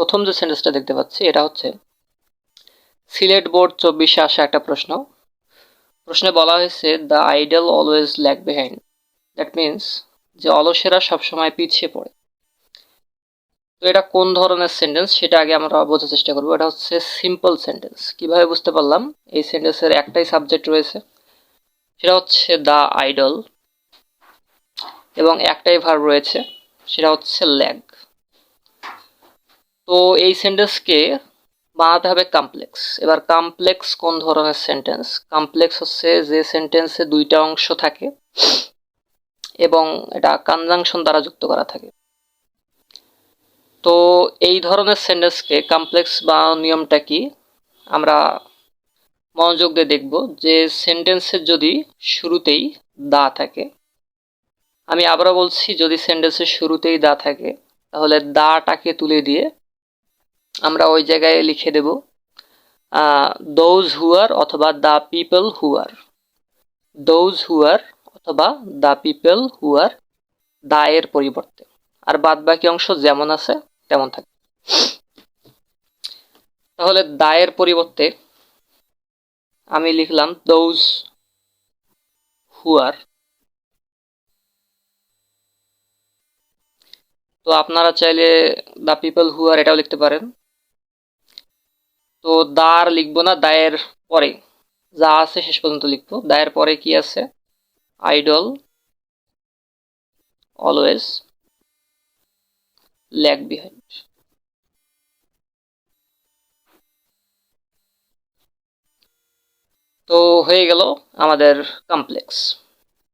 প্রথম যে সেন্টেন্সটা দেখতে পাচ্ছি এটা হচ্ছে সিলেট বোর্ড 24-এ আসা একটা প্রশ্ন। প্রশ্নে বলা হয়েছে the idol always lag behind. That means যে অলসেরা সবসময় পিছিয়ে পড়ে। তো এটা কোন ধরনের সেন্টেন্স সেটা আগে আমরা বোঝার চেষ্টা করবো। এটা হচ্ছে সিম্পল সেন্টেন্স। কিভাবে বুঝতে পারলাম? এই সেন্টেন্সের একটাই সাবজেক্ট রয়েছে, সেটা হচ্ছে দ্য আইডল, এবং একটাই ভার্ব রয়েছে, সেটা হচ্ছে ল্যাগ। তো এই সেন্টেন্সকে বানাতে হবে কমপ্লেক্স। এবার কমপ্লেক্স কোন ধরনের সেন্টেন্স? কমপ্লেক্স হচ্ছে যে সেন্টেন্সে দুইটা অংশ থাকে এবং এটা কনজাংশন দ্বারা যুক্ত করা থাকে। তো এই ধরনের সেন্টেন্সকে কমপ্লেক্স বা নিয়মটা কি আমরা মনোযোগ দিয়ে দেখব। যে সেন্টেন্সের যদি শুরুতেই দা থাকে, আমি আবারও বলছি, যদি সেন্টেন্সের শুরুতেই দা থাকে তাহলে দাটাকে তুলে দিয়ে আমরা ওই জায়গায় লিখে দেব দোজ হুয়ার অথবা দ্য পিপল হুয়ার। দোজ হুয়ার অথবা দ্য পিপল হুয়ার, দা এর পরিবর্তে। আর বাদ বাকি অংশ যেমন আছে তেমন থাকে। তাহলে দা এর পরিবর্তে আমি লিখলাম দোজ হুয়ার। তো আপনারা চাইলে দ্য পিপল হুয়ার এটাও লিখতে পারেন। তো দা আর লিখবো না, দায়ের পরে যা আছে শেষ পর্যন্ত লিখবো। দায়ের পরে কি আছে? Idol always lag behind. তো হয়ে গেল আমাদের কমপ্লেক্স।